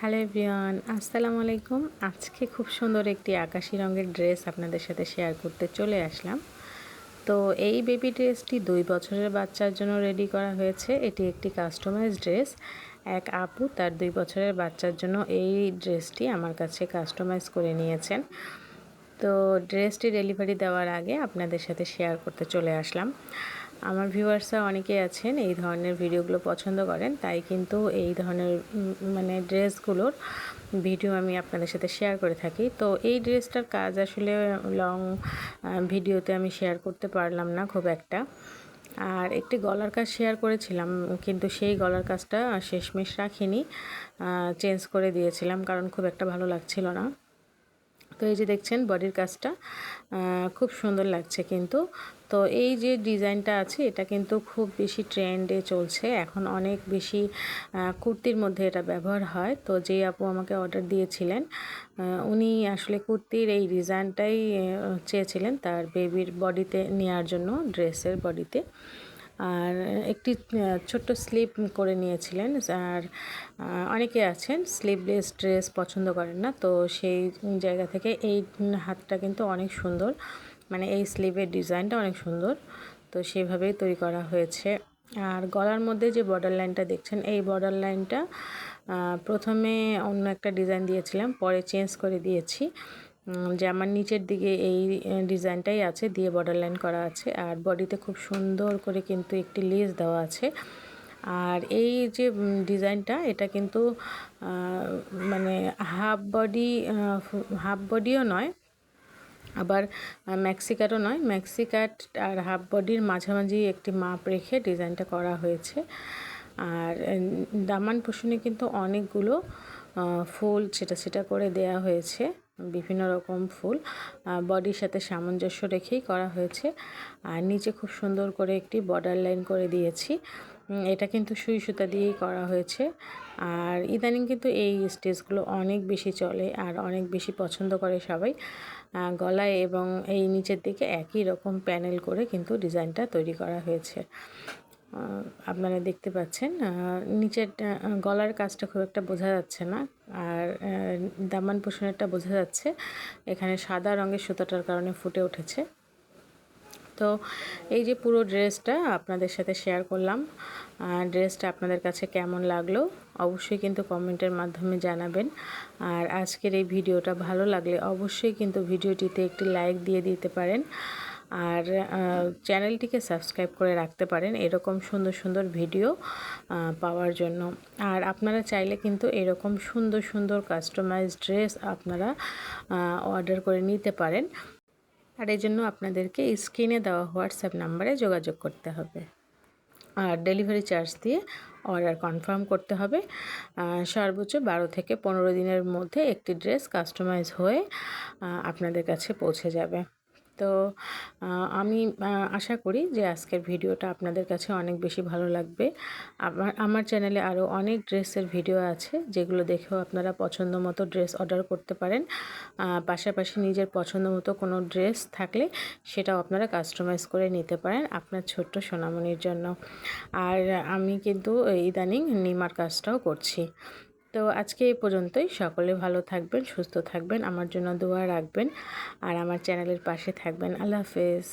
Hello everyone, আসসালামু আলাইকুম। আজকে খুব সুন্দর একটি আকাশি রঙের ড্রেস আপনাদের সাথে শেয়ার করতে চলে আসলাম। তো এই বেবি ড্রেসটি 2 বছরের বাচ্চার জন্য রেডি করা হয়েছে। এটি একটি কাস্টমাইজ ড্রেস। এক আপু তার 2 বছরের বাচ্চার জন্য এই ড্রেসটি আমার কাছে কাস্টমাইজ করে নিয়েছেন। তো ড্রেসটি ডেলিভারি দেওয়ার আগে আপনাদের সাথে শেয়ার করতে চলে আসলাম। আমার ভিউয়ার্সরা অনেকেই আছেন এই ধরনের ভিডিওগুলো পছন্দ করেন, তাই কিন্তু এই ধরনের মানে ড্রেসগুলোর ভিডিও আমি আপনাদের সাথে শেয়ার করে থাকি। তো এই ড্রেসটার কাজ আসলে লং ভিডিওতে আমি শেয়ার করতে পারলাম না খুব একটা। আর একটি গলার কাজ শেয়ার করেছিলাম, কিন্তু সেই গলার কাজটা শেষমেশ রাখিনি, চেঞ্জ করে দিয়েছিলাম কারণ খুব একটা ভালো লাগছিল না। তো এই যে দেখছেন বডির কাজটা খুব সুন্দর লাগছে কিন্তু। তো এই যে ডিজাইনটা আছে এটা কিন্তু খুব বেশি ট্রেন্ডে চলছে এখন, অনেক বেশি কুর্তির মধ্যে এটা ব্যবহার হয়। তো যে আপু আমাকে অর্ডার দিয়েছিলেন উনি আসলে কুর্তির এই ডিজাইনটাই চেয়েছিলেন তার বেবির বডিতে নেওয়ার জন্য, ড্রেসের বডিতে। আর একটি ছোট্ট স্লিপ করে নিয়েছিলেন। আর অনেকে আছেন স্লিভলেস ড্রেস পছন্দ করেন না, তো সেই জায়গা থেকে এই হাতটা কিন্তু অনেক সুন্দর, মানে এই স্লিভের ডিজাইনটা অনেক সুন্দর, তো সেভাবেই তৈরি করা হয়েছে। আর গলার মধ্যে যে বর্ডার লাইনটা দেখছেন, এই বর্ডার লাইনটা প্রথমে অন্য একটা ডিজাইন দিয়েছিলাম, পরে চেঞ্জ করে দিয়েছি। যে আমার নিচের দিকে এই ডিজাইনটাই আছে, দিয়ে বর্ডার লাইন করা আছে। আর বডিতে খুব সুন্দর করে কিন্তু একটি লেস দেওয়া আছে। আর এই যে ডিজাইনটা এটা কিন্তু মানে হাফ বডিও নয়, আবার ম্যাক্সিকাটও নয়। ম্যাক্সিকাট আর হাফ বডির মাঝামাঝি একটি মাপ রেখে ডিজাইনটা করা হয়েছে। আর দামান পোষণে কিন্তু অনেকগুলো ফুল সেটা করে দেয়া হয়েছে, বিভিন্ন রকম ফুল বডির সাথে সামঞ্জস্য রেখেই করা হয়েছে। আর নিচে খুব সুন্দর করে একটি বর্ডার লাইন করে দিয়েছি। এটা কিন্তু সুই সুতা দিয়েই করা হয়েছে। আর ইদানিং কিন্তু এই স্টেজগুলো অনেক বেশি চলে আর অনেক বেশি পছন্দ করে সবাই। গলায় এবং এই নিচের দিকে একই রকম প্যানেল করে কিন্তু ডিজাইনটা তৈরি করা হয়েছে। আপনারা দেখতে পাচ্ছেন নিচের গলার কাজটা খুব একটা বোঝা যাচ্ছে না, আর দামান পোষণেরটা বোঝা যাচ্ছে। এখানে সাদা রঙের সুতোটার কারণে ফুটে উঠেছে। তো এই যে পুরো ড্রেসটা আপনাদের সাথে শেয়ার করলাম। ড্রেসটা আপনাদের কাছে কেমন লাগলো অবশ্যই কিন্তু কমেন্টের মাধ্যমে জানাবেন। আর আজকের এই ভিডিওটা ভালো লাগলে অবশ্যই কিন্তু ভিডিওটিতে একটি লাইক দিয়ে দিতে পারেন। আর চ্যানেলটিকে সাবস্ক্রাইব করে রাখতে পারেন এরকম সুন্দর সুন্দর ভিডিও পাওয়ার জন্য। আর আপনারা চাইলে কিন্তু এরকম সুন্দর সুন্দর কাস্টমাইজ ড্রেস আপনারা অর্ডার করে নিতে পারেন। আর এই জন্য আপনাদেরকে স্ক্রিনে দেওয়া হোয়াটসঅ্যাপ নাম্বারে যোগাযোগ করতে হবে, আর ডেলিভারি চার্জ দিয়ে অর্ডার কনফার্ম করতে হবে। সর্বোচ্চ 12 থেকে 15 দিনের মধ্যে একটি ড্রেস কাস্টমাইজ হয়ে আপনাদের কাছে পৌঁছে যাবে। তো আমি আশা করি যে আজকের ভিডিওটা আপনাদের কাছে অনেক বেশি ভালো লাগবে। আমার চ্যানেলে আরও অনেক ড্রেসের ভিডিও আছে, যেগুলো দেখেও আপনারা পছন্দ মতো ড্রেস অর্ডার করতে পারেন। পাশাপাশি নিজের পছন্দ মতো কোনো ড্রেস থাকলে সেটাও আপনারা কাস্টমাইজ করে নিতে পারেন আপনার ছোট্ট সোনামণির জন্য। আর আমি কিন্তু ইদানিং নিমার কাজটাও করছি। তো আজকে এই পর্যন্তই। সকলে ভালো থাকবেন, সুস্থ থাকবেন, আমার জন্য দোয়া রাখবেন আর আমার চ্যানেলের পাশে থাকবেন। আল্লাহ হাফেজ।